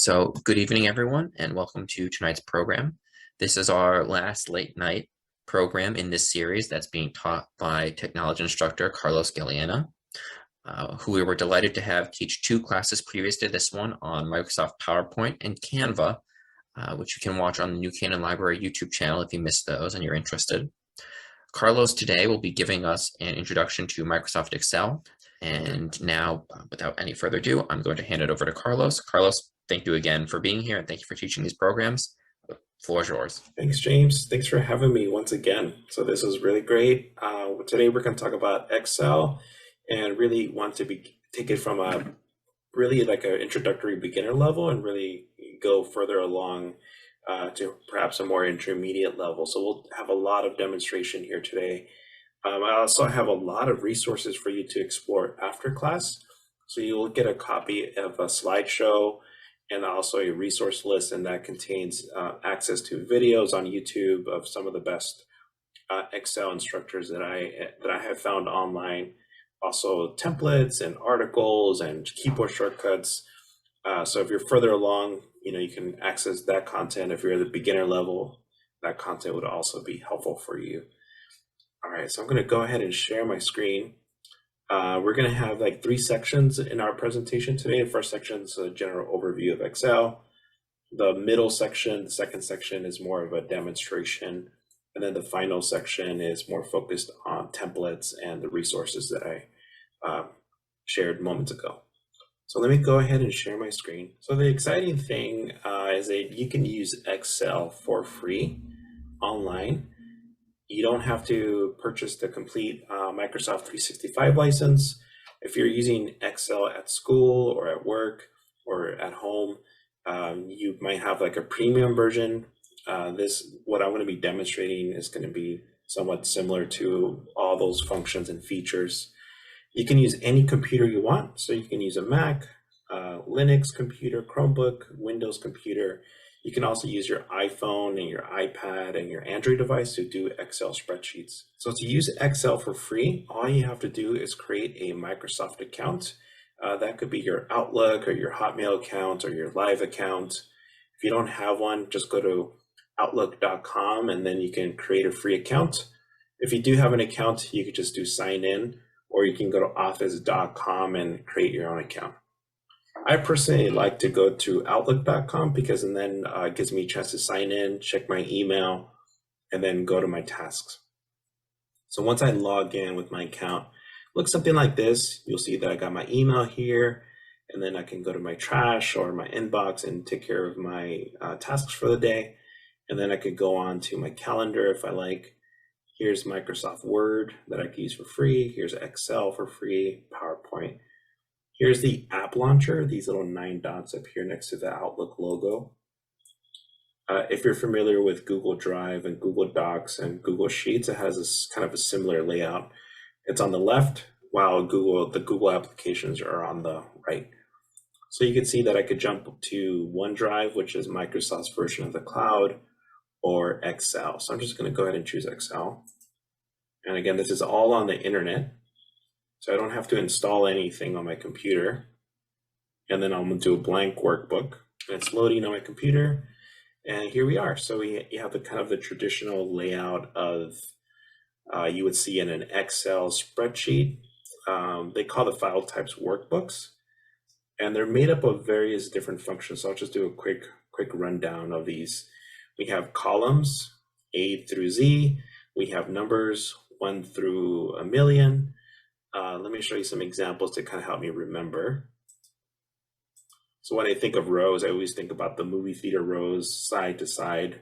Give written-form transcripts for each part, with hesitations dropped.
So good evening, everyone, and welcome to tonight's program. This is our last late night program in this series that's being taught by technology instructor Carlos Galeana, who we were delighted to have teach two classes previous to this one on Microsoft PowerPoint and Canva, which you can watch on the New Canaan Library YouTube channel if you missed those and you're interested. Carlos today will be giving us an introduction to Microsoft Excel. And now, without any further ado, I'm going to hand it over to Carlos. Carlos, thank you again for being here and thank you for teaching these programs. The floor is yours. Thanks, James. Thanks for having me once again. So this is really great. Today we're going to talk about Excel and really want to take it from a really like an introductory beginner level and really go further along to perhaps a more intermediate level. So we'll have a lot of demonstration here today. I also have a lot of resources for you to explore after class. So you'll get a copy of a slideshow and also a resource list, and that contains access to videos on YouTube of some of the best Excel instructors that I have found online. Also templates and articles and keyboard shortcuts. So if you're further along, you can access that content. If you're at the beginner level, that content would also be helpful for you. All right, so I'm going to go ahead and share my screen. We're going to have like 3 sections in our presentation today. The first section is a general overview of Excel. The middle section, the second section, is more of a demonstration. And then the final section is more focused on templates and the resources that I shared moments ago. So let me go ahead and share my screen. So the exciting thing is that you can use Excel for free online. You don't have to purchase the complete Microsoft 365 license. If you're using Excel at school or at work or at home, you might have like a premium version. What I'm going to be demonstrating is going to be somewhat similar to all those functions and features. You can use any computer you want. So you can use a Mac, Linux computer, Chromebook, Windows computer. You can also use your iPhone and your iPad and your Android device to do Excel spreadsheets. So to use Excel for free, all you have to do is create a Microsoft account. That could be your Outlook or your Hotmail account or your Live account. If you don't have one, just go to outlook.com and then you can create a free account. If you do have an account, you could just do sign in, or you can go to office.com and create your own account. I personally like to go to outlook.com because then it gives me a chance to sign in, check my email, and then go to my tasks. So once I log in with my account, it looks something like this. You'll see that I got my email here, and then I can go to my trash or my inbox and take care of my tasks for the day. And then I could go on to my calendar if I like. Here's Microsoft Word that I can use for free. Here's Excel for free, PowerPoint. Here's the app launcher, these little 9 dots up here next to the Outlook logo. If you're familiar with Google Drive and Google Docs and Google Sheets, it has this kind of a similar layout. It's on the left, while the Google applications are on the right. So you can see that I could jump to OneDrive, which is Microsoft's version of the cloud, or Excel. So I'm just going to go ahead and choose Excel. And again, this is all on the internet. So I don't have to install anything on my computer. And then I'm going to do a blank workbook. And it's loading on my computer. And here we are. So you have the kind of the traditional layout of you would see in an Excel spreadsheet. They call the file types workbooks. And they're made up of various different functions. So I'll just do a quick rundown of these. We have columns, A through Z. We have numbers, 1 through a million. Let me show you some examples to kind of help me remember. So when I think of rows, I always think about the movie theater rows side to side.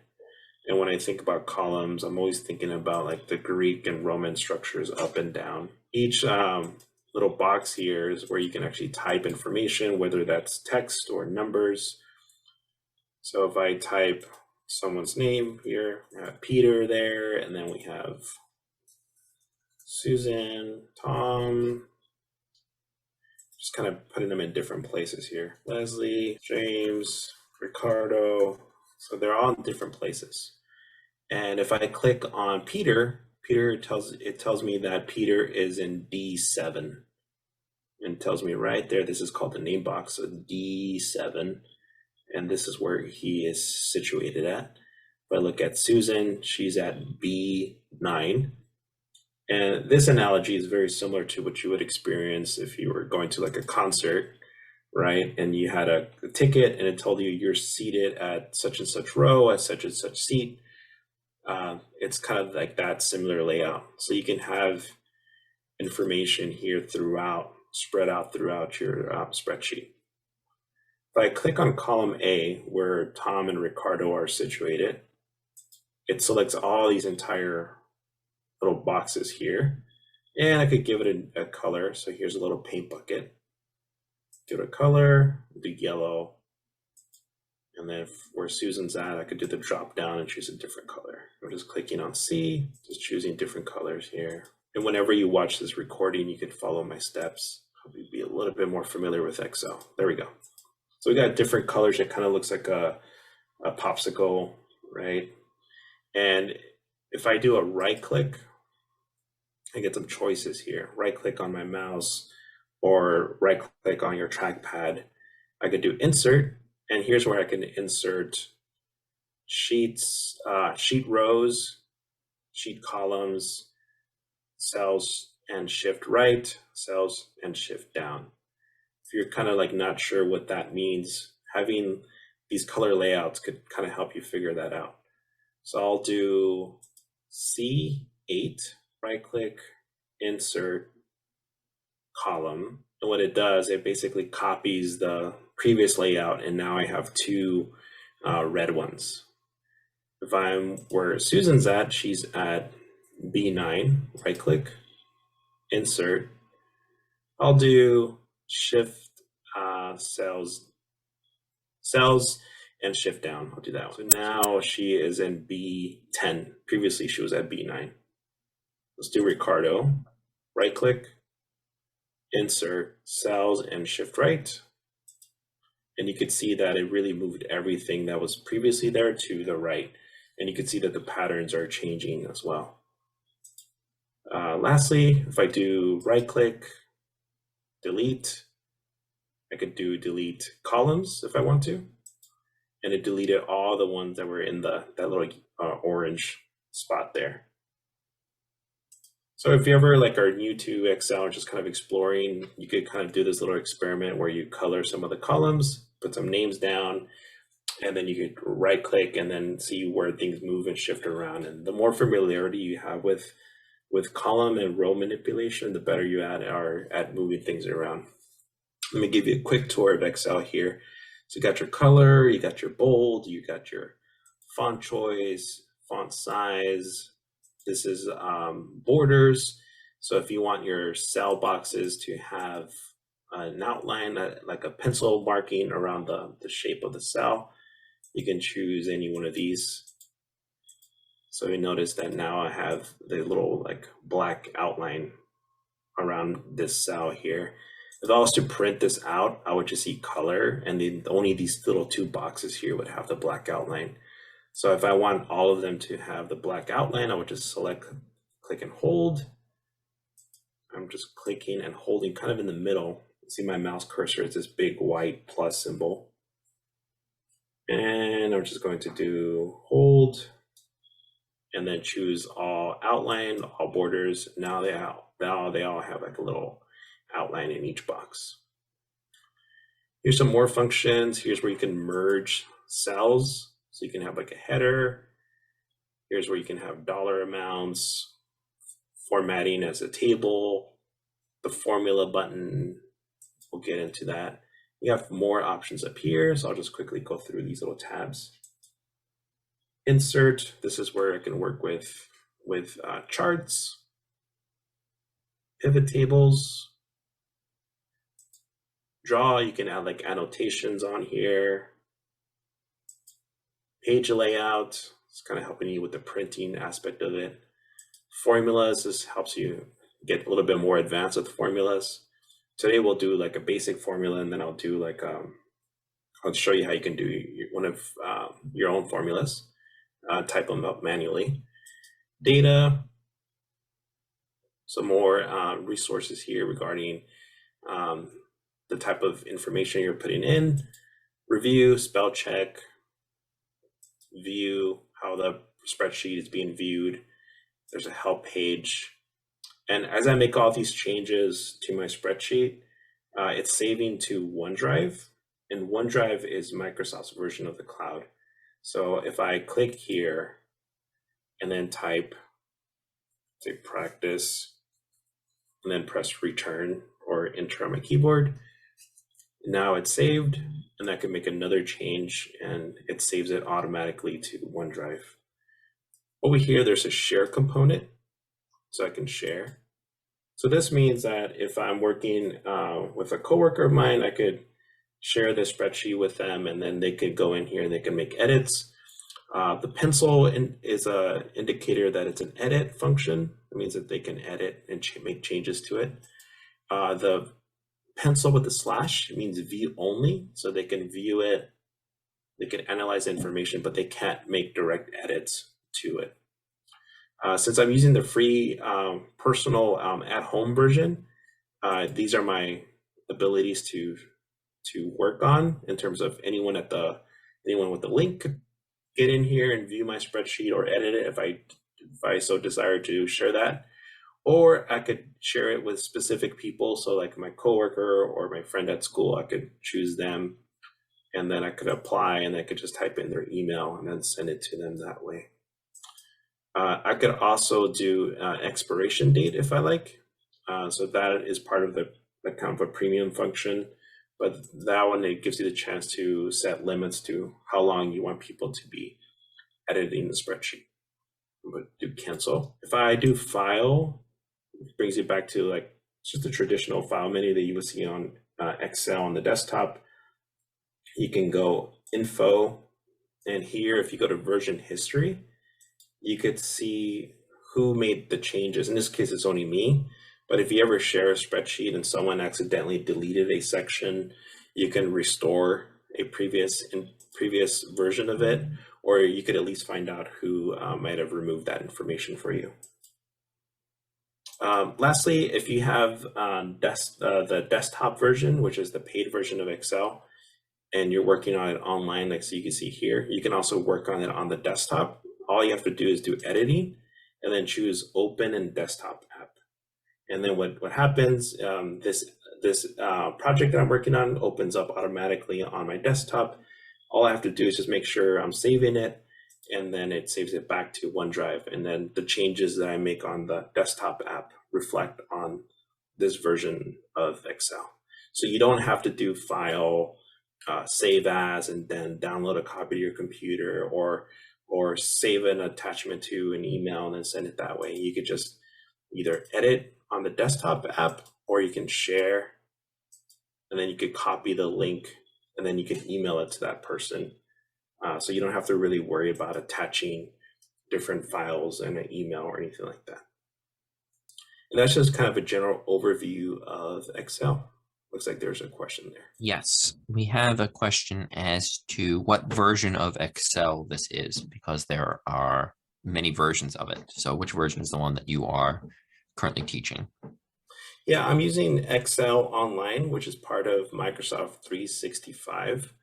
And when I think about columns, I'm always thinking about like the Greek and Roman structures up and down. Each little box here is where you can actually type information, whether that's text or numbers. So if I type someone's name here, we have Peter there, and then we have Susan, Tom, just kind of putting them in different places here. Leslie, James, Ricardo. So they're all in different places. And if I click on Peter, it tells me that Peter is in D7. And it tells me right there, this is called the name box, so D7. and this is where he is situated at. If I look at Susan, she's at B9. And this analogy is very similar to what you would experience if you were going to like a concert, right? And you had a ticket and it told you you're seated at such and such row, at such and such seat. It's kind of like that similar layout. So you can have information here throughout, spread out throughout your spreadsheet. If I click on column A, where Tom and Ricardo are situated, it selects all these entire little boxes here. And I could give it a color. So here's a little paint bucket. Give it a color, do yellow. And then where Susan's at, I could do the drop down and choose a different color. I'm just clicking on C, just choosing different colors here. And whenever you watch this recording, you can follow my steps. Hope you'd be a little bit more familiar with Excel. There we go. So we got different colors. It kind of looks like a popsicle, right? And if I do a right click, I get some choices here. Right click on my mouse or right click on your trackpad. I could do insert, and here's where I can insert sheets, sheet rows, sheet columns, cells, and shift right, cells, and shift down. If you're kind of like not sure what that means, having these color layouts could kind of help you figure that out. So I'll do C8, right click, insert, column. And what it does, it basically copies the previous layout, and now I have two red ones. If I'm where Susan's at, she's at B9, right click, insert. I'll do shift cells and shift down. I'll do that. So now she is in B10. Previously she was at B9. Let's do Ricardo. Right click, insert, cells, and shift right. And you could see that it really moved everything that was previously there to the right. And you can see that the patterns are changing as well. Lastly, if I do right click, delete, I could do delete columns if I want to. And it deleted all the ones that were in that little orange spot there. So if you ever like are new to Excel or just kind of exploring, you could kind of do this little experiment where you color some of the columns, put some names down, and then you could right click and then see where things move and shift around. And the more familiarity you have with column and row manipulation, the better you are at moving things around. Let me give you a quick tour of Excel here. So you got your color, you got your bold, you got your font choice, font size. This is borders. So if you want your cell boxes to have an outline, like a pencil marking around the shape of the cell, you can choose any one of these. So you notice that now I have the little like black outline around this cell here. If I was to print this out, I would just see color, and then only these little two boxes here would have the black outline. So if I want all of them to have the black outline, I would just select, click and hold. I'm just clicking and holding kind of in the middle. See my mouse cursor, it's this big white plus symbol. And I'm just going to do hold and then choose all outline, all borders. Now they all have like a little outline in each box. Here's some more functions. Here's where you can merge cells. So you can have like a header. Here's where you can have dollar amounts, formatting as a table, the formula button. We'll get into that. We have more options up here. So I'll just quickly go through these little tabs. Insert, this is where I can work with charts, pivot tables. Draw, you can add like annotations on here. Page layout, it's kind of helping you with the printing aspect of it. Formulas, this helps you get a little bit more advanced with formulas. Today we'll do like a basic formula, and then I'll do like, I'll show you how you can do one of your own formulas, type them up manually. Data, some more resources here regarding the type of information you're putting in. review, spell check, view how the spreadsheet is being viewed. There's a help page. And as I make all these changes to my spreadsheet, it's saving to OneDrive. And OneDrive is Microsoft's version of the cloud. So if I click here and then type, say, practice, and then press return or enter on my keyboard, now it's saved, and I can make another change and it saves it automatically to OneDrive. Over here, there's a share component, so I can share. So this means that if I'm working with a coworker of mine, I could share the spreadsheet with them, and then they could go in here and they can make edits. The pencil is an indicator that it's an edit function. It means that they can edit and make changes to it. The pencil with the slash means view only, so they can view it, they can analyze information, but they can't make direct edits to it. Since I'm using the free personal at-home version, these are my abilities to work on in terms of anyone with the link could get in here and view my spreadsheet or edit it if I so desire to share that. Or I could share it with specific people. So like my coworker or my friend at school, I could choose them, and then I could apply, and I could just type in their email and then send it to them that way. I could also do expiration date if I like. So that is part of the kind of a premium function, but that one, it gives you the chance to set limits to how long you want people to be editing the spreadsheet. I'm going to do cancel. If I do file, it brings you back to like just the traditional file menu that you would see on Excel on the desktop. You can go info, and here if you go to version history, you could see who made the changes. In this case, it's only me, but if you ever share a spreadsheet and someone accidentally deleted a section, you can restore a previous version of it, or you could at least find out who might have removed that information for you. Lastly, if you have the desktop version, which is the paid version of Excel, and you're working on it online, like so you can see here, you can also work on it on the desktop. All you have to do is do editing and then choose open in desktop app. And then what happens, this project that I'm working on opens up automatically on my desktop. All I have to do is just make sure I'm saving it, and then it saves it back to OneDrive. And then the changes that I make on the desktop app reflect on this version of Excel. So you don't have to do file, save as, and then download a copy to your computer, or save an attachment to an email and then send it that way. You could just either edit on the desktop app, or you can share, and then you could copy the link, and then you can email it to that person. So you don't have to really worry about attaching different files in an email or anything like that. And that's just kind of a general overview of Excel. Looks like there's a question there. Yes, we have a question as to what version of Excel this is, because there are many versions of it. So which version is the one that you are currently teaching? Yeah, I'm using Excel Online, which is part of Microsoft 365.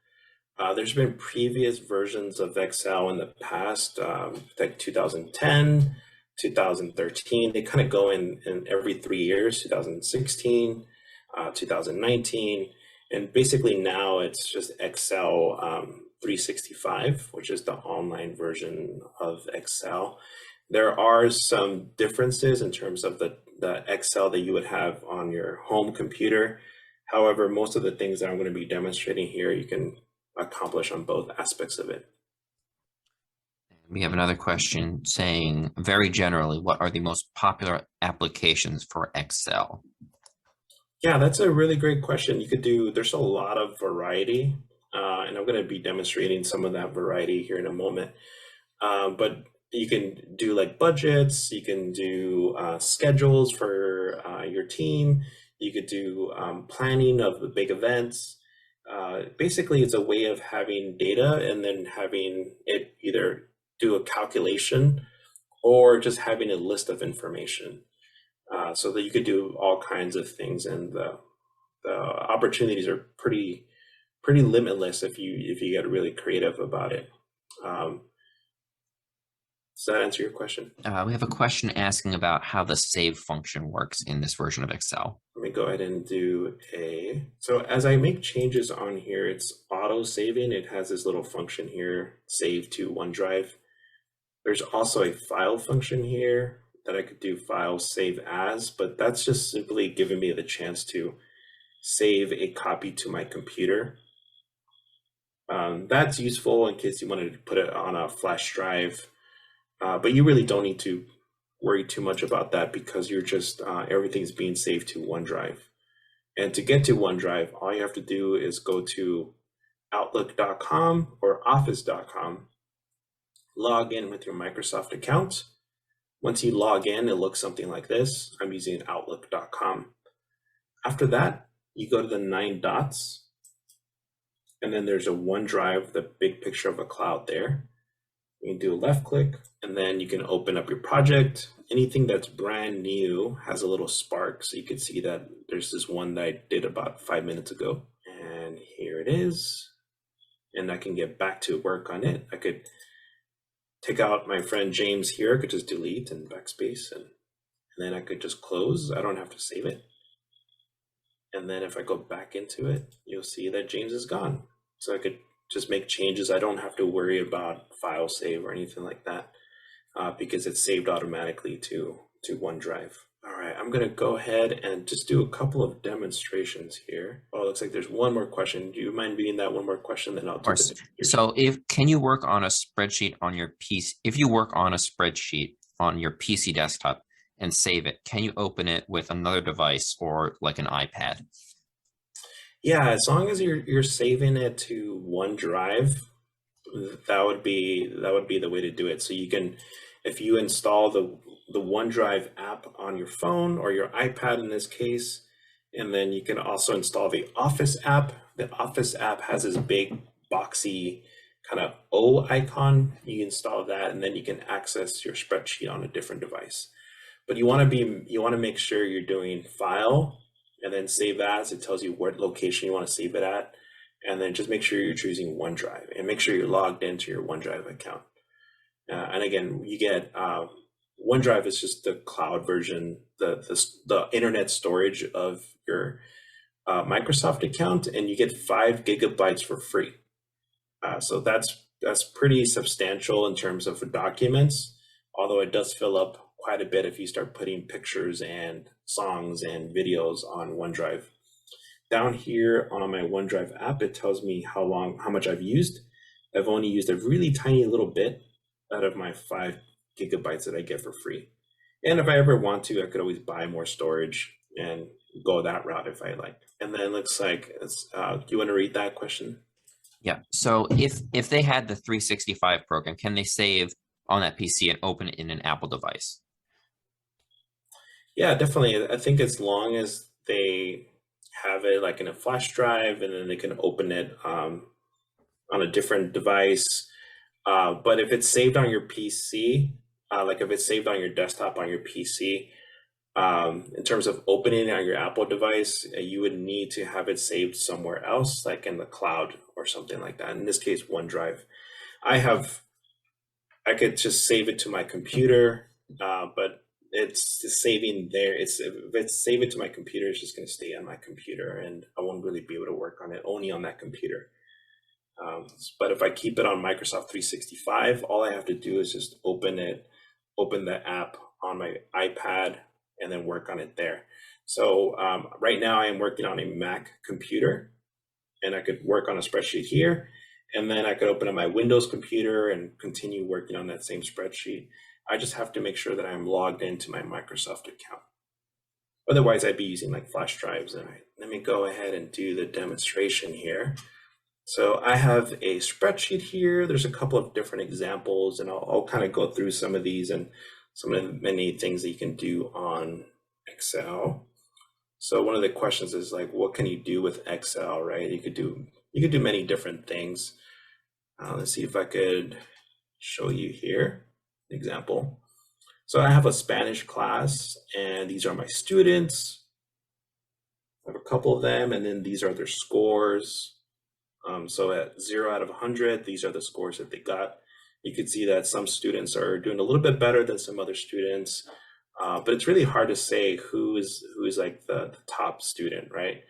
There's been previous versions of Excel in the past, like 2010, 2013. They kind of go in every 3 years, 2016, 2019. And basically now it's just Excel 365, which is the online version of Excel. There are some differences in terms of the Excel that you would have on your home computer. However, most of the things that I'm going to be demonstrating here, you can accomplish on both aspects of it. We have another question saying, very generally, what are the most popular applications for Excel? Yeah, that's a really great question. There's a lot of variety, and I'm going to be demonstrating some of that variety here in a moment. But you can do like budgets, you can do schedules for your team, you could do planning of the big events. Basically, it's a way of having data and then having it either do a calculation or just having a list of information, so that you could do all kinds of things, and the opportunities are pretty pretty limitless if you get really creative about it. Does that answer your question? We have a question asking about how the save function works in this version of Excel. Let me go ahead and do so as I make changes on here, it's auto saving. It has this little function here, save to OneDrive. There's also a file function here that I could do file save as, but that's just simply giving me the chance to save a copy to my computer. That's useful in case you wanted to put it on a flash drive, but you really don't need to worry too much about that because you're just everything's being saved to OneDrive. And to get to OneDrive, all you have to do is go to outlook.com or office.com, log in with your Microsoft account. Once you log in, it looks something like this. I'm using outlook.com. After that, you go to the 9 dots, and then there's a OneDrive, the big picture of a cloud there. You can do a left click, and then you can open up your project. Anything that's brand new has a little spark, so you can see that there's this one that I did about 5 minutes ago. And here it is. And I can get back to work on it. I could take out my friend James here. I could just delete and backspace, and then I could just close. I don't have to save it. And then if I go back into it, you'll see that James is gone. So I could just make changes. I don't have to worry about file save or anything like that because it's saved automatically to OneDrive. All right, I'm gonna go ahead and just do a couple of demonstrations here. Oh, it looks like there's one more question. Do you mind reading that one more question? Then I'll do the demonstration. So can you work on a spreadsheet on your PC? If you work on a spreadsheet on your PC desktop and save it, can you open it with another device or like an iPad? Yeah, as long as you're saving it to OneDrive, that would be the way to do it. So you can, if you install the OneDrive app on your phone or your iPad in this case, and then you can also install the Office app. The Office app has this big boxy kind of O icon. You install that, and then you can access your spreadsheet on a different device. But you want to make sure you're doing File and then Save As. It tells you what location you want to save it at, and then just make sure you're choosing OneDrive and make sure you're logged into your OneDrive account. And again, you get OneDrive is just the cloud version, the internet storage of your Microsoft account, and you get 5 gigabytes for free. So that's pretty substantial in terms of documents, although it does fill up quite a bit if you start putting pictures and songs and videos on OneDrive. Down here on my OneDrive app, it tells me how much I've used. I've only used a really tiny little bit out of my 5 gigabytes that I get for free. And if I ever want to, I could always buy more storage and go that route if I like. And then it looks like it's, do you want to read that question? Yeah. So if they had the 365 program, can they save on that PC and open it in an Apple device? Yeah, definitely. I think as long as they have it like in a flash drive, and then they can open it on a different device. But if it's saved on your PC, like if it's saved on your desktop on your PC, in terms of opening it on your Apple device, you would need to have it saved somewhere else, like in the cloud or something like that. In this case, OneDrive. I could just save it to my computer, but it's saving there. If it's save it to my computer, it's just going to stay on my computer, and I won't really be able to work on it only on that computer. But if I keep it on Microsoft 365, all I have to do is just open the app on my iPad and then work on it there. So right now I am working on a Mac computer, and I could work on a spreadsheet here, and then I could open up my Windows computer and continue working on that same spreadsheet. I just have to make sure that I'm logged into my Microsoft account. Otherwise, I'd be using like flash drives. All right, let me go ahead and do the demonstration here. So I have a spreadsheet here. There's a couple of different examples, and I'll kind of go through some of these and some of the many things that you can do on Excel. So one of the questions is like, what can you do with Excel, right? You could do many different things. Let's see if I could show you here an example. So I have a Spanish class, and these are my students. I have a couple of them, and then these are their scores. So at 0 out of 100, these are the scores that they got. You can see that some students are doing a little bit better than some other students, but it's really hard to say who is like the top student, right?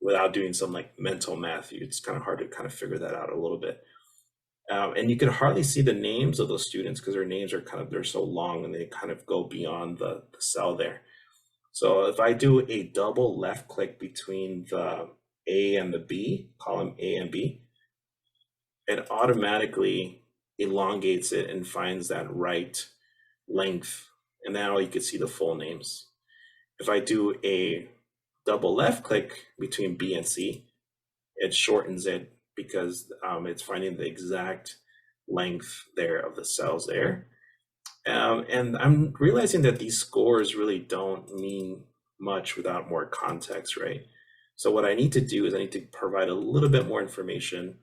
Without doing some like mental math, it's kind of hard to kind of figure that out a little bit. And you can hardly see the names of those students because their names are they're so long and they kind of go beyond the cell there. So if I do a double left click between the A and the B, column A and B, it automatically elongates it and finds that right length. And now you can see the full names. If I do a double left click between B and C, it shortens it because it's finding the exact length there of the cells there. And I'm realizing that these scores really don't mean much without more context, right? So what I need to do is I need to provide a little bit more information.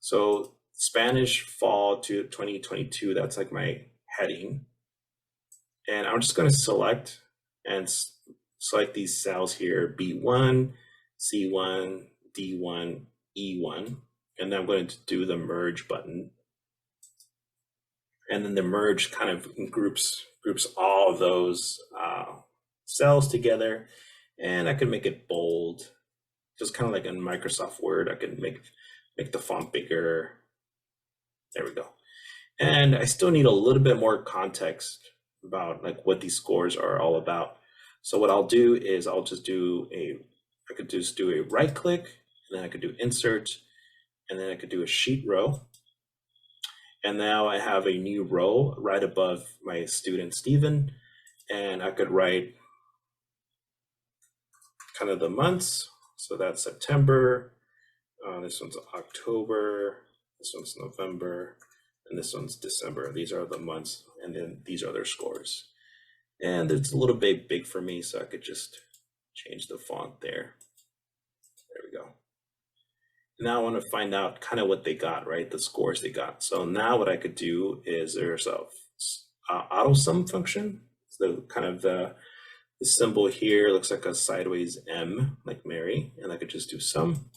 So Spanish fall to 2022, that's like my heading. And I'm just going to select these cells here, B1, C1, D1, E1, and then I'm going to do the merge button. And then the merge kind of groups all of those cells together, and I could make it bold, just kind of like in Microsoft Word. I could make the font bigger. There we go. And I still need a little bit more context about like what these scores are all about. So what I'll do is I could just do a right click, and then I could do insert, and then I could do a sheet row. And now I have a new row right above my student Stephen, and I could write kind of the months. So that's September, this one's October, this one's November, and this one's December. These are the months, and then these are their scores. And it's a little bit big for me, so I could just change the font there. There we go. Now I want to find out kind of what they got, right? The scores they got. So now what I could do is there's a Autosum function. So kind of the symbol here looks like a sideways M, like Mary, and I could just do sum.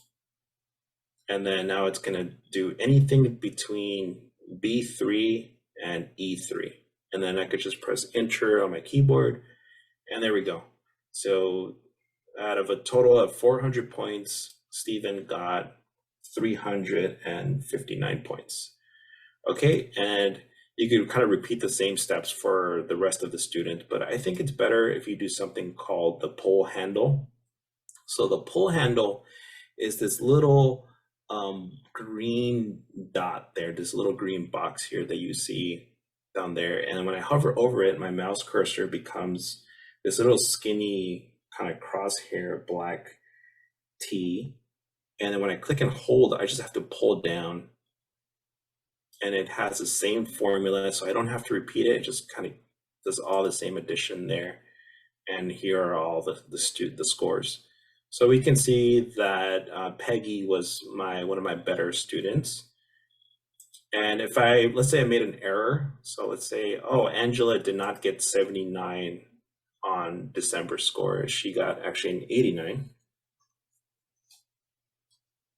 And then now it's going to do anything between B3 and E3. And then I could just press enter on my keyboard, and there we go. So out of a total of 400 points, Stephen got 359 points. Okay, and you could kind of repeat the same steps for the rest of the student, but I think it's better if you do something called the pull handle. So the pull handle is this little green dot there, this little green box here that you see down there. And when I hover over it, my mouse cursor becomes this little skinny kind of crosshair black T. And then when I click and hold, I just have to pull down, and it has the same formula, so I don't have to repeat it. It just kind of does all the same addition there. And here are all the scores. So we can see that Peggy was one of my better students. And if let's say I made an error. So let's say, oh, Angela did not get 79 on December score. She got actually an 89.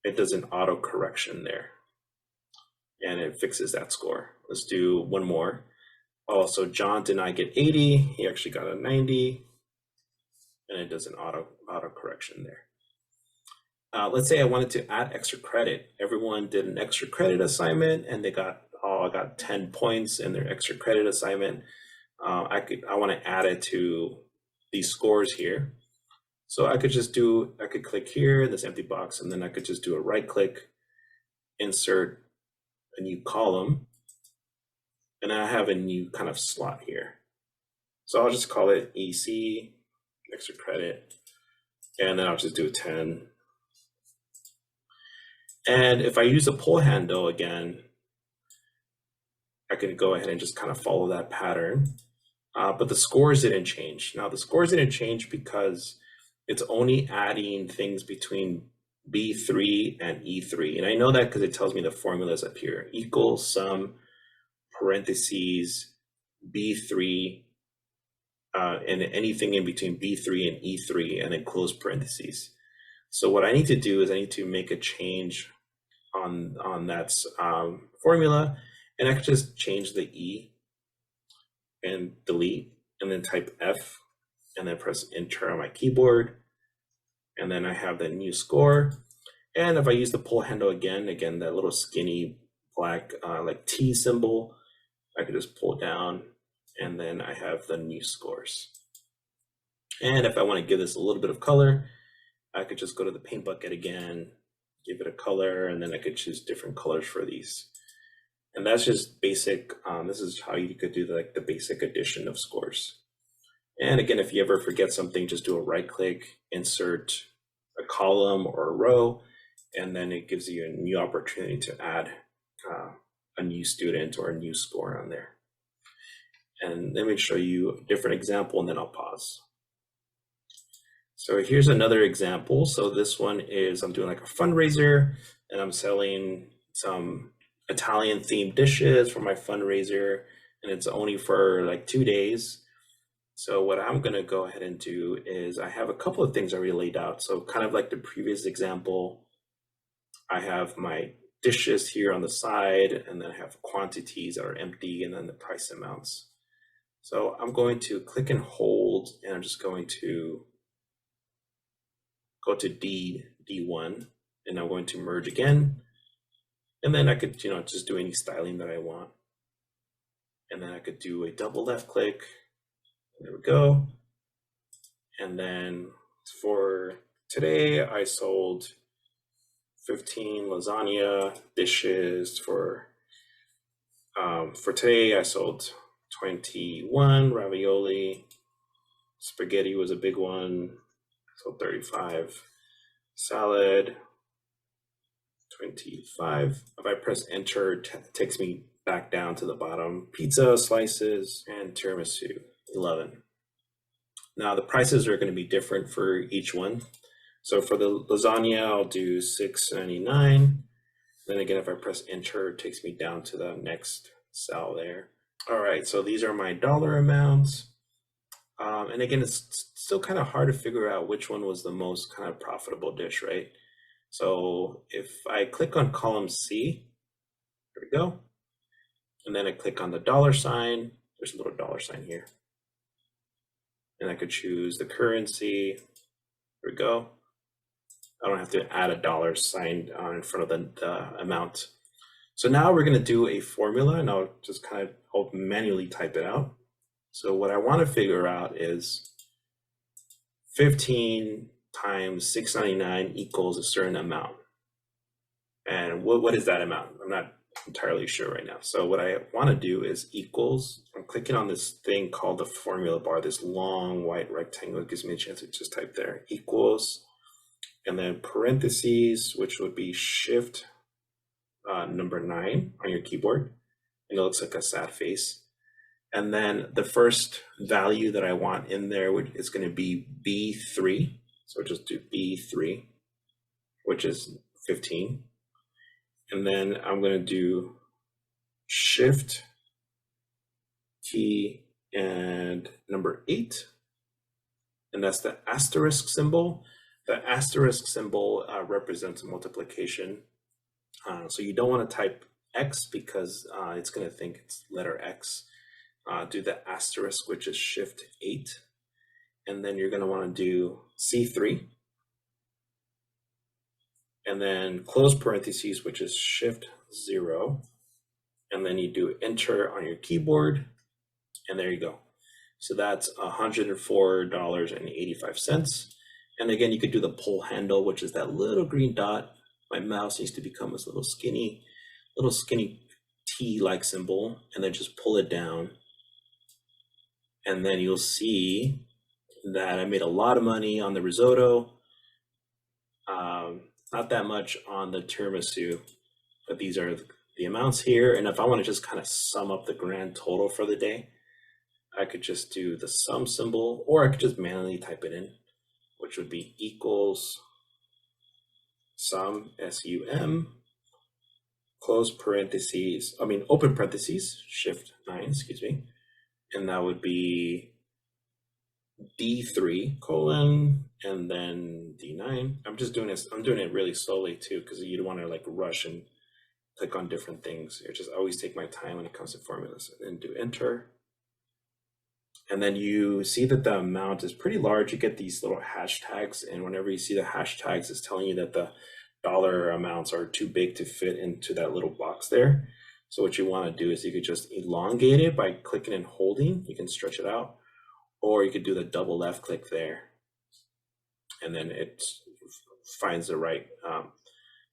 It does an auto correction there, and it fixes that score. Let's do one more. Oh, so John did not get 80. He actually got a 90, and it does an auto correction there. Let's say I wanted to add extra credit. Everyone did an extra credit assignment, and they got 10 points in their extra credit assignment. I want to add it to these scores here. So I could click here, this empty box, and then I could just do a right click, insert a new column, and I have a new kind of slot here. So I'll just call it EC, extra credit, and then I'll just do a 10. And if I use a pull handle again, I can go ahead and just kind of follow that pattern. But the scores didn't change. Now the scores didn't change because it's only adding things between B3 and E3. And I know that because it tells me the formulas up here. Equal, sum, parentheses, B3, and anything in between B3 and E3, and then close parentheses. So what I need to do is I need to make a change on that formula, and I can just change the E and delete, and then type F, and then press enter on my keyboard, and then I have the new score. And if I use the pull handle again, that little skinny black like T symbol, I could just pull down, and then I have the new scores. And if I want to give this a little bit of color, I could just go to the paint bucket again, give it a color, and then I could choose different colors for these. And that's just basic. This is how you could do the basic addition of scores. And again, if you ever forget something, just do a right click, insert a column or a row, and then it gives you a new opportunity to add a new student or a new score on there. And let me show you a different example, and then I'll pause. So here's another example. So this one is, I'm doing like a fundraiser, and I'm selling some Italian themed dishes for my fundraiser, and it's only for like 2 days. So what I'm gonna go ahead and do is I have a couple of things already laid out. So kind of like the previous example, I have my dishes here on the side, and then I have quantities that are empty, and then the price amounts. So I'm going to click and hold, and I'm just going to go to D1, and I'm going to merge again. And then I could, just do any styling that I want. And then I could do a double left click. There we go. And then for today, I sold 15 lasagna dishes. For today, I sold 21 ravioli. Spaghetti was a big one, so 35. Salad, 25. If I press enter, it takes me back down to the bottom. Pizza slices and tiramisu, 11. Now the prices are going to be different for each one. So for the lasagna, I'll do $6.99. Then again, if I press enter, it takes me down to the next cell there. All right, so these are my dollar amounts. And again, it's still kind of hard to figure out which one was the most kind of profitable dish, right? So if I click on column C, there we go. And then I click on the dollar sign, there's a little dollar sign here. And I could choose the currency, there we go. I don't have to add a dollar sign in front of the amount. So now we're gonna do a formula, and I'll just I'll manually type it out. So what I wanna figure out is 15 times $6.99 equals a certain amount. And what is that amount? I'm not entirely sure right now. So what I wanna do is equals, I'm clicking on this thing called the formula bar, this long white rectangle. It gives me a chance to just type there, equals, and then parentheses, which would be shift number 9 on your keyboard. And it looks like a sad face. And then the first value that I want in there is going to be B3. So just do B3, which is 15. And then I'm going to do shift key and number 8. And that's the asterisk symbol. The asterisk symbol represents multiplication. So you don't want to type X because it's going to think it's letter X. Do the asterisk, which is shift 8. And then you're going to want to do C3. And then close parentheses, which is shift 0. And then you do enter on your keyboard. And there you go. So that's $104.85. And again, you could do the pull handle, which is that little green dot. My mouse needs to become this little skinny T-like symbol, and then just pull it down. And then you'll see that I made a lot of money on the risotto. Not that much on the tiramisu, but these are the amounts here. And if I want to just kind of sum up the grand total for the day, I could just do the sum symbol, or I could just manually type it in, which would be equals sum, S-U-M, close parentheses, open parentheses, shift 9, excuse me. And that would be D3 colon, and then D9. I'm doing it really slowly too, because you don't want to like rush and click on different things. I just always take my time when it comes to formulas, and then do enter. And then you see that the amount is pretty large. You get these little hashtags, and whenever you see the hashtags, it's telling you that the dollar amounts are too big to fit into that little box there. So what you want to do is you could just elongate it by clicking and holding. You can stretch it out, or you could do the double left click there, and then it finds the right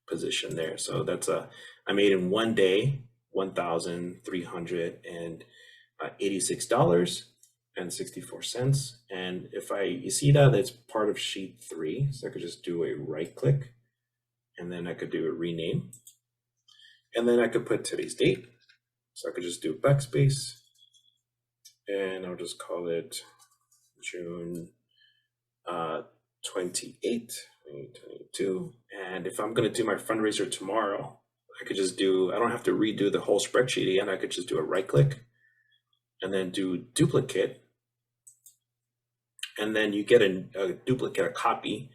position there. So that's I made in one day $1,386.64. And if you see that it's part of sheet 3, so I could just do a right click, and then I could do a rename, and then I could put today's date. So I could just do backspace, and I'll just call it June 28, 2022. And if I'm going to do my fundraiser tomorrow, I could just I don't have to redo the whole spreadsheet again. I could just do a right click and then do duplicate. And then you get a duplicate, a copy,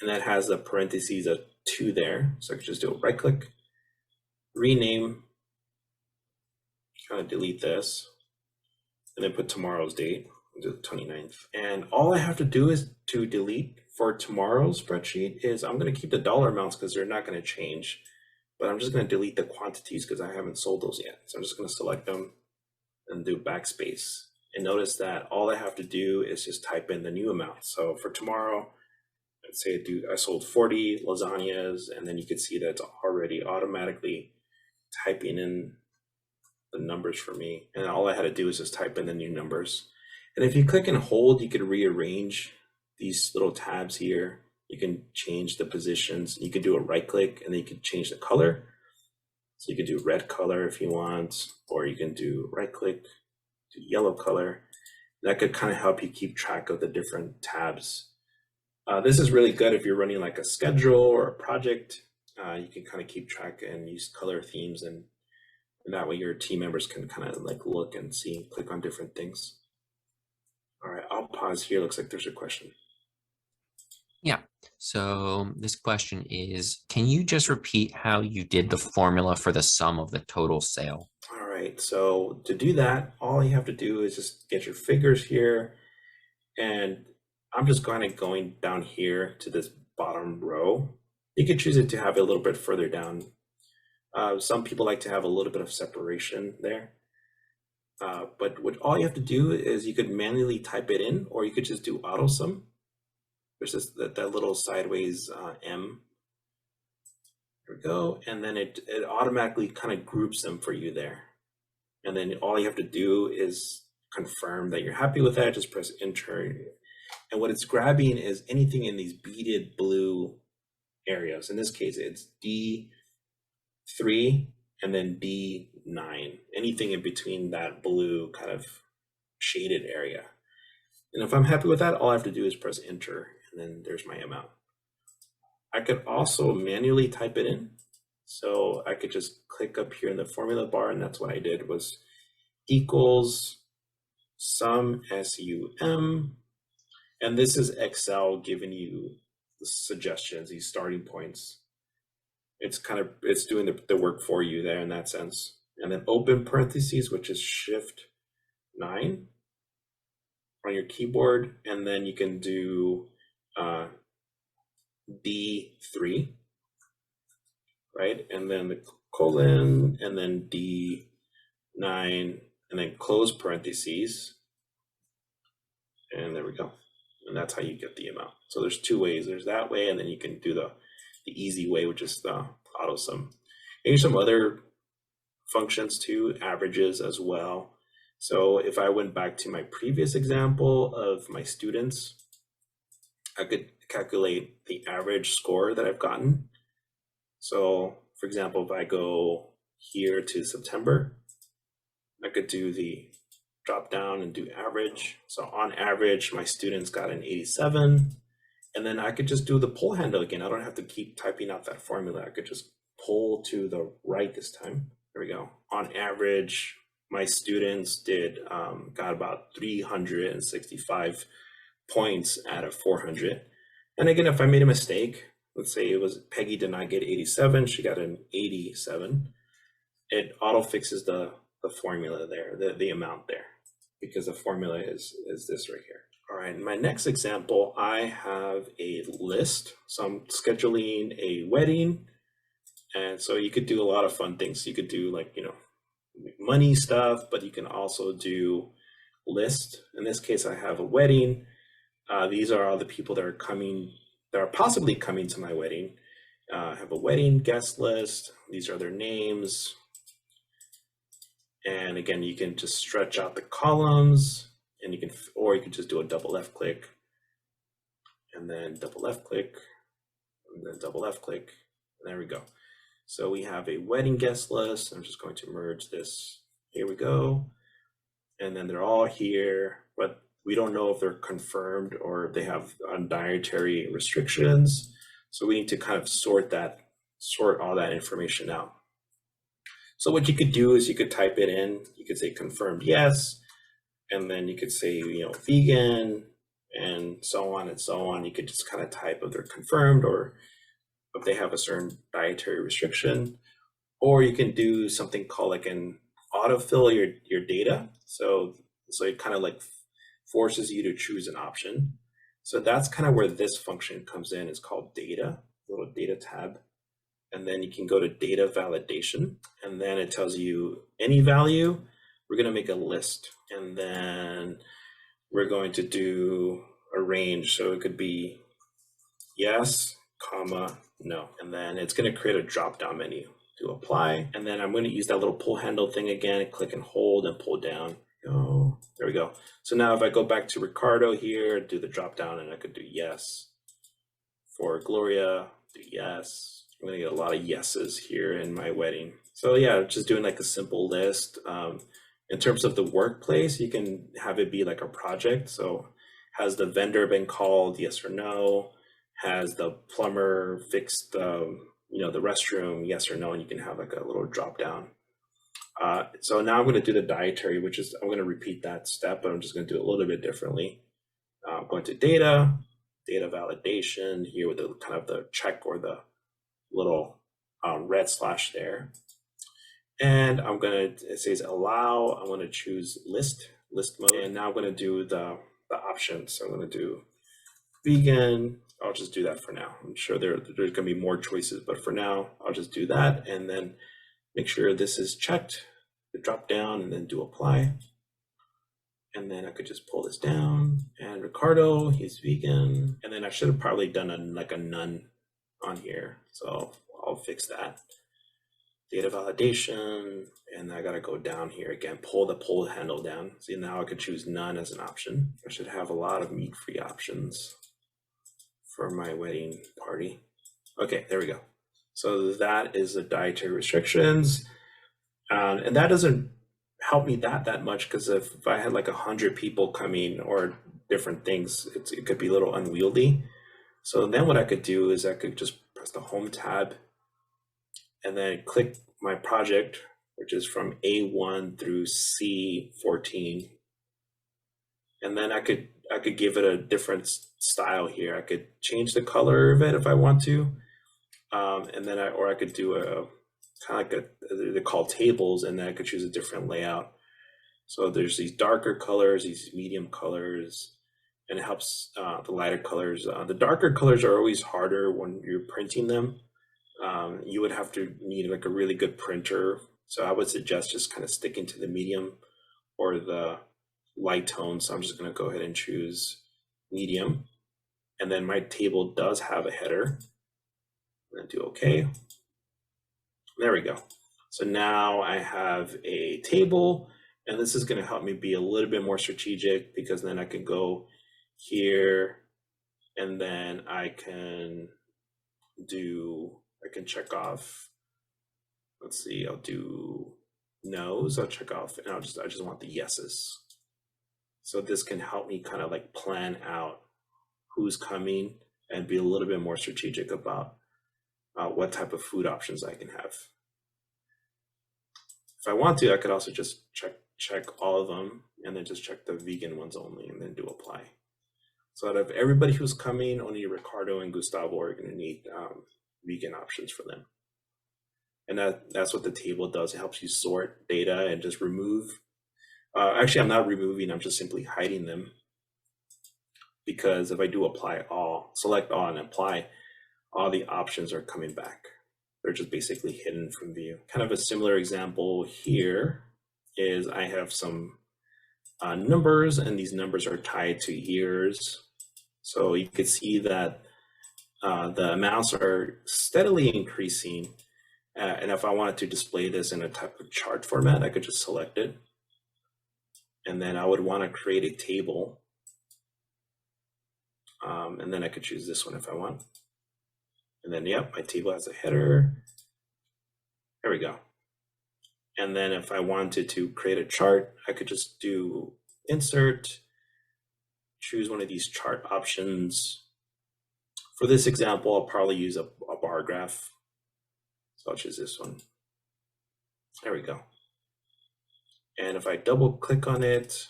and that has the parentheses of 2 there. So I could just do a right click, rename, kind of delete this, and then put tomorrow's date, the 29th. And all I have to do is to delete for tomorrow's spreadsheet is I'm going to keep the dollar amounts because they're not going to change, but I'm just going to delete the quantities because I haven't sold those yet. So I'm just going to select them and do backspace. And notice that all I have to do is just type in the new amount. So for tomorrow, let's say I sold 40 lasagnas, and then you can see that it's already automatically typing in the numbers for me. And all I had to do is just type in the new numbers. And if you click and hold, you could rearrange these little tabs here. You can change the positions. You could do a right click, and then you could change the color. So you could do red color if you want, or you can do right click, do yellow color. That could kind of help you keep track of the different tabs. This is really good if you're running like a schedule or a project. You can kind of keep track and use color themes, and that way your team members can kind of like look and see, click on different things. All right, I'll pause here. Looks like there's a question. Yeah, so this question is, can you just repeat how you did the formula for the sum of the total sale? All right, so to do that, all you have to do is just get your figures here, and I'm just kind of going down here to this bottom row. You can choose it to have it a little bit further down. Some people like to have a little bit of separation there. But all you have to do is you could manually type it in, or you could just do Autosum, which is that little sideways M. There we go. And then it automatically kind of groups them for you there. And then all you have to do is confirm that you're happy with that. Just press enter. And what it's grabbing is anything in these beaded blue areas. In this case, it's D3 and then D9, anything in between that blue kind of shaded area. And if I'm happy with that, all I have to do is press enter, and then there's my amount. I could also manually type it in. So I could just click up here in the formula bar, and that's what I did, was equals sum, SUM. And this is Excel giving you the suggestions, these starting points. It's doing the work for you there in that sense. And then open parentheses, which is Shift 9 on your keyboard, and then you can do D3, right? And then the colon, and then D9, and then close parentheses. And there we go. And that's how you get the amount. So there's 2 ways. There's that way, and then you can do the easy way, which is the Autosum. And here's some other functions too, averages as well. So if I went back to my previous example of my students, I could calculate the average score that I've gotten. So for example, if I go here to September, I could do the drop down and do average. So on average, my students got an 87. And then I could just do the pull handle again. I don't have to keep typing out that formula. I could just pull to the right this time. There we go. On average, my students got about 365 points out of 400. And again, if I made a mistake, let's say it was Peggy did not get 87, she got an 87, it auto fixes the formula there, the amount there, because the formula is this right here. All right, in my next example, I have a list. So I'm scheduling a wedding. And so you could do a lot of fun things. You could do like, money stuff, but you can also do list. In this case, I have a wedding. These are all the people that are possibly coming to my wedding. I have a wedding guest list. These are their names. And again, you can just stretch out the columns, and you can just do a double left click, and then double left click, and then double left click, and there we go. So we have a wedding guest list. I'm just going to merge this. Here we go. And then they're all here, but we don't know if they're confirmed or if they have dietary restrictions. So we need to kind of sort all that information out. So what you could do is you could type it in. You could say confirmed yes, and then you could say, vegan, and so on and so on. You could just kind of type if they're confirmed or if they have a certain dietary restriction. Or you can do something called like an autofill your data. So it kind of like forces you to choose an option. So that's kind of where this function comes in. It's called data, little data tab. And then you can go to data validation, and then it tells you any value. We're going to make a list, and then we're going to do a range. So it could be yes, comma, no. And then it's going to create a drop-down menu to apply. And then I'm going to use that little pull handle thing again, click and hold and pull down. Oh, there we go. So now if I go back to Ricardo here, do the drop-down, and I could do yes. For Gloria, do yes. I'm going to get a lot of yeses here in my wedding. So yeah, just doing like a simple list. In terms of the workplace, you can have it be like a project. So has the vendor been called, yes or no? Has the plumber fixed the restroom, yes or no? And you can have like a little drop down. So now I'm going to do the dietary, which is, I'm going to repeat that step, but I'm just going to do it a little bit differently. I'm going to data validation here with the kind of the check or the little red slash there. And it says allow. I'm going to choose list mode. And now I'm going to do the options. So I'm going to do vegan. I'll just do that for now. I'm sure there's going to be more choices, but for now, I'll just do that. And then make sure this is checked, the drop down, and then do apply. And then I could just pull this down. And Ricardo, he's vegan. And then I should have probably done a none on here. So I'll fix that. Data validation, and I gotta go down here again, pull the pull handle down. See, now I could choose none as an option. I should have a lot of meat-free options for my wedding party. Okay, there we go. So that is the dietary restrictions. And that doesn't help me that much, because if I had like 100 people coming or different things, it could be a little unwieldy. So then what I could do is I could just press the home tab and then click my project, which is from A1 through C14. And then I could give it a different style here. I could change the color of it if I want to. And then I could do a kind of like they're called tables, and then I could choose a different layout. So there's these darker colors, these medium colors, and it helps the lighter colors. The darker colors are always harder when you're printing them. You would have to need like a really good printer. So I would suggest just kind of sticking to the medium or the light tone. So I'm just going to go ahead and choose medium. And then my table does have a header. I'm going to do OK. There we go. So now I have a table, and this is going to help me be a little bit more strategic, because then I can go here and then I can check off, let's see, I'll do no's, I'll check off, and I just want the yeses. So this can help me kind of like plan out who's coming and be a little bit more strategic about what type of food options I can have. If I want to, I could also just check all of them and then just check the vegan ones only and then do apply. So out of everybody who's coming, only Ricardo and Gustavo are going to need vegan options for them. And that's what the table does. It helps you sort data and just remove. Actually, I'm not removing, I'm just simply hiding them. Because if I do apply all, select all and apply, all the options are coming back. They're just basically hidden from view. Kind of a similar example here is I have some numbers, and these numbers are tied to years. So you can see that the amounts are steadily increasing. And if I wanted to display this in a type of chart format, I could just select it. And then I would want to create a table. And then I could choose this one if I want. And then, yep, my table has a header. There we go. And then if I wanted to create a chart, I could just do insert, choose one of these chart options. For this example, I'll probably use a bar graph. So I'll choose this one. There we go. And if I double click on it,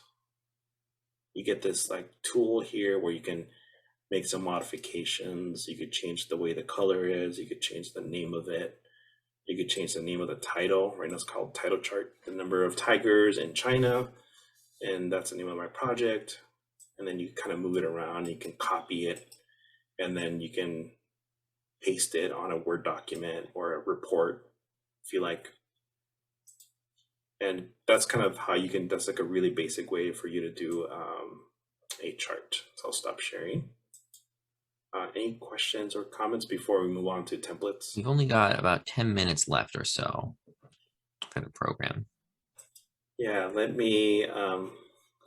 you get this like tool here where you can make some modifications. You could change the way the color is. You could change the name of it. You could change the name of the title. Right now it's called title chart. The number of tigers in China. And that's the name of my project. And then you kind of move it around. You can copy it. And then you can paste it on a Word document or a report if you like. And that's kind of how you can, that's like a really basic way for you to do a chart. So I'll stop sharing. Any questions or comments before we move on to templates? We've only got about 10 minutes left or so for the program. Yeah, let me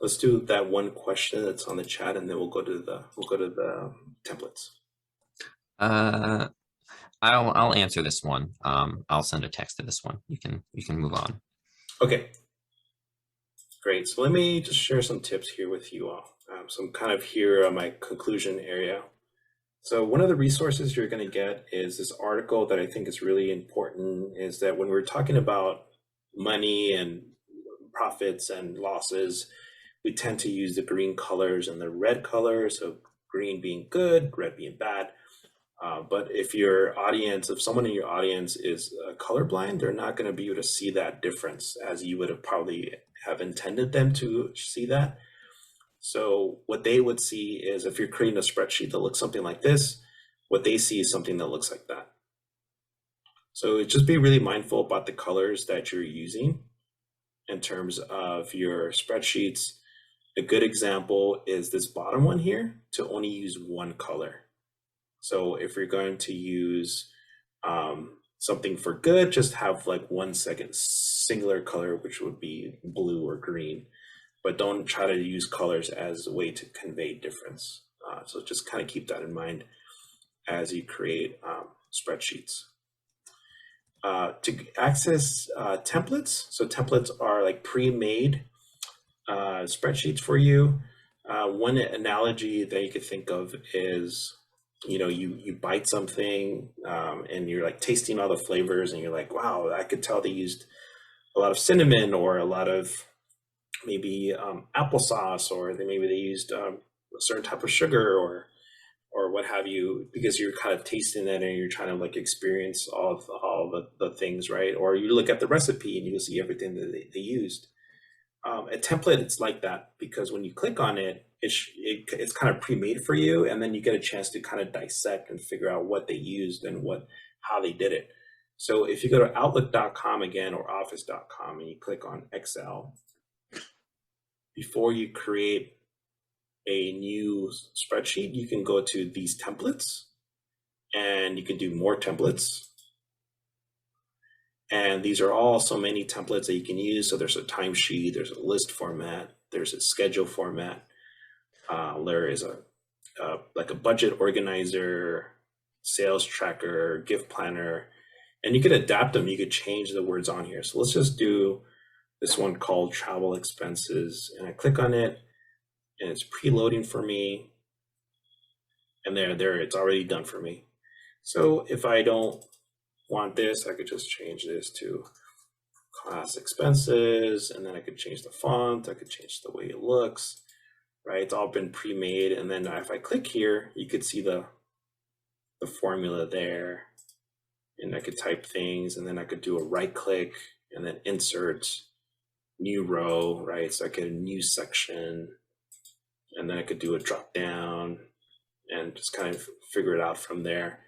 let's do that one question that's on the chat, and then we'll go to the templates. I'll answer this one. I'll send a text to this one. You can move on. Okay, great. So let me just share some tips here with you all. So I'm kind of here on my conclusion area. So one of the resources you're going to get is this article that I think is really important, is that when we're talking about money and profits and losses, we tend to use the green colors and the red colors. So green being good, red being bad. But if someone in your audience is colorblind, they're not going to be able to see that difference as you would have probably have intended them to see that. So what they would see is, if you're creating a spreadsheet that looks something like this, what they see is something that looks like that. So just be really mindful about the colors that you're using in terms of your spreadsheets. A good example is this bottom one here, to only use one color. So if you're going to use something for good, just have like 1 second singular color, which would be blue or green. But don't try to use colors as a way to convey difference. So just kind of keep that in mind as you create spreadsheets. To access templates, so templates are like pre-made spreadsheets for you. One analogy that you could think of is, you bite something and you're like tasting all the flavors, and you're like, wow, I could tell they used a lot of cinnamon, or a lot of maybe applesauce, or maybe they used a certain type of sugar, or what have you, because you're kind of tasting it and you're trying to like experience all the things, right? Or you look at the recipe and you'll see everything that they used. A template, it's like that, because when you click on it, it's kind of pre-made for you, and then you get a chance to kind of dissect and figure out what they used and how they did it. So if you go to outlook.com again, or office.com, and you click on Excel, before you create a new spreadsheet, you can go to these templates, and you can do more templates. And these are all so many templates that you can use. So there's a timesheet, there's a list format, there's a schedule format, there is like a budget organizer, sales tracker, gift planner, and you could adapt them. You could change the words on here. So let's just do this one called travel expenses, and I click on it, and it's preloading for me, and there it's already done for me. So if I don't want this, I could just change this to class expenses, and then I could change the font, I could change the way it looks. right? It's all been pre-made. And then if I click here, you could see the formula there, and I could type things, and then I could do a right click and then insert new row, right? So I get a new section, and then I could do a drop down and just kind of figure it out from there.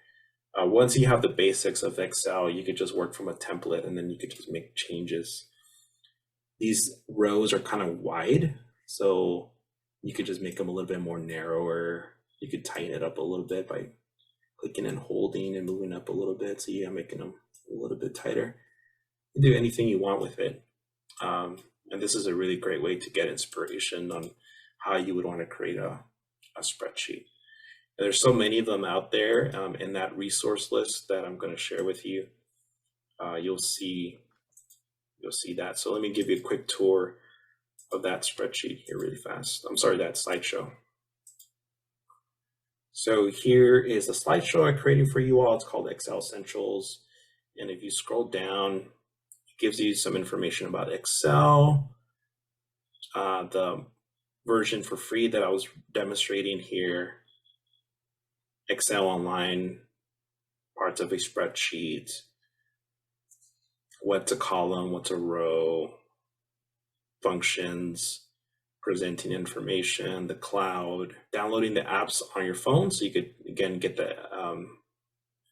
Once you have the basics of Excel, you could just work from a template, and then you could just make changes. These rows are kind of wide, so you could just make them a little bit more narrower. You could tighten it up a little bit by clicking and holding and moving up a little bit. So yeah, making them a little bit tighter. You can do anything you want with it. And this is a really great way to get inspiration on how you would want to create a spreadsheet. And there's so many of them out there in that resource list that I'm going to share with you. You'll see that. So let me give you a quick tour of that spreadsheet here really fast. I'm sorry, that slideshow. So here is a slideshow I created for you all. It's called Excel Essentials. And if you scroll down, it gives you some information about Excel, the version for free that I was demonstrating here, Excel Online, parts of a spreadsheet, what's a column, what's a row, functions, presenting information, the cloud, downloading the apps on your phone. So you could, again, get the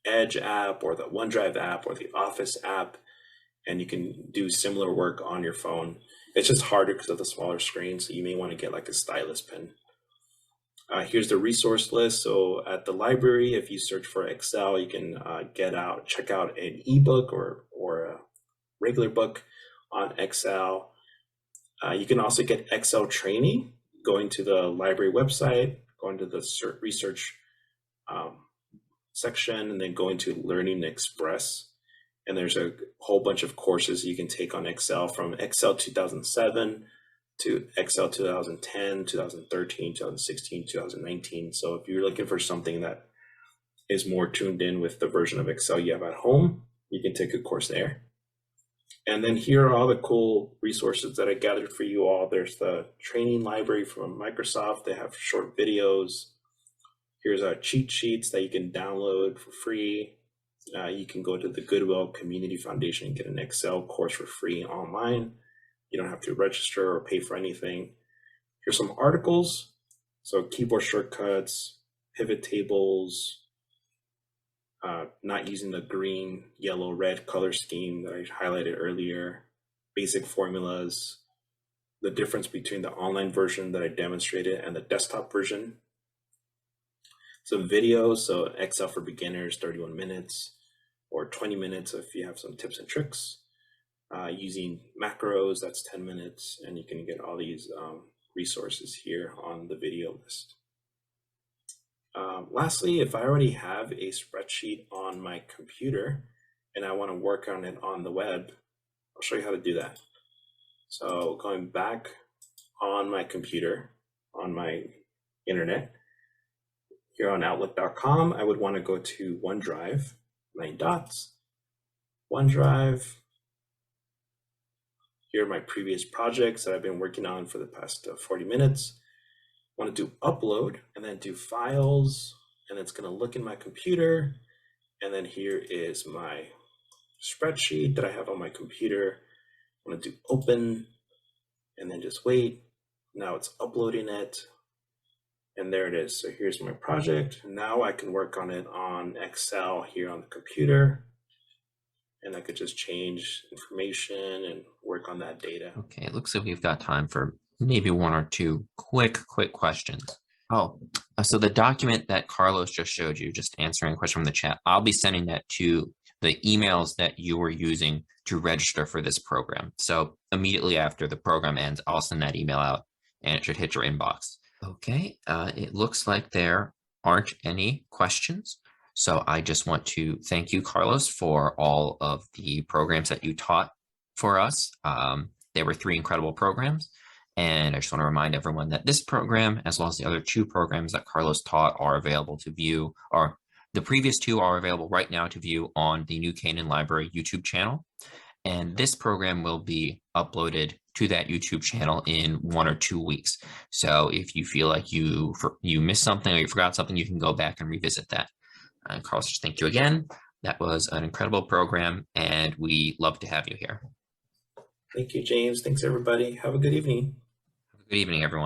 Edge app or the OneDrive app or the Office app, and you can do similar work on your phone. It's just harder because of the smaller screen, so you may want to get like a stylus pen. Here's the resource list. So at the library, if you search for Excel, you can check out an ebook or a regular book on Excel. You can also get Excel training, going to the library website, going to the research section, and then going to Learning Express. And there's a whole bunch of courses you can take on Excel, from Excel 2007 to Excel 2010, 2013, 2016, 2019. So if you're looking for something that is more tuned in with the version of Excel you have at home, you can take a course there. And then here are all the cool resources that I gathered for you all. There's the training library from Microsoft. They have short videos. Here's cheat sheets that you can download for free. You can go to the Goodwill Community Foundation and get an Excel course for free online. You don't have to register or pay for anything. Here's some articles. So keyboard shortcuts, pivot tables, not using the green, yellow, red color scheme that I highlighted earlier, basic formulas, the difference between the online version that I demonstrated and the desktop version. Some videos, so Excel for beginners, 31 minutes, or 20 minutes if you have some tips and tricks. Using macros, that's 10 minutes, and you can get all these resources here on the video list. Lastly, if I already have a spreadsheet on my computer and I want to work on it on the web, I'll show you how to do that. So going back on my computer, on my internet, here on Outlook.com, I would want to go to OneDrive, 9 dots, OneDrive. Here are my previous projects that I've been working on for the past 40 minutes. I want to do upload and then do files, and it's going to look in my computer. And then here is my spreadsheet that I have on my computer. I want to do open and then just wait. Now it's uploading it. And there it is. So here's my project. Now I can work on it on Excel here on the computer. And I could just change information and work on that data. Okay, it looks like we've got time for maybe one or two quick questions. So the document that Carlos just showed you, just answering a question from the chat, I'll be sending that to the emails that you were using to register for this program. So immediately after the program ends, I'll send that email out and it should hit your inbox. Okay, it looks like there aren't any questions. So I just want to thank you, Carlos, for all of the programs that you taught for us. There were 3 incredible programs. And I just want to remind everyone that this program, as well as the other 2 programs that Carlos taught, are available to view, or the previous 2 are available right now to view on the New Canaan Library YouTube channel. And this program will be uploaded to that YouTube channel in 1 or 2 weeks. So if you feel like you missed something or you forgot something, you can go back and revisit that. Carlos, thank you again. That was an incredible program, and we love to have you here. Thank you, James. Thanks, everybody. Have a good evening. Good evening, everyone.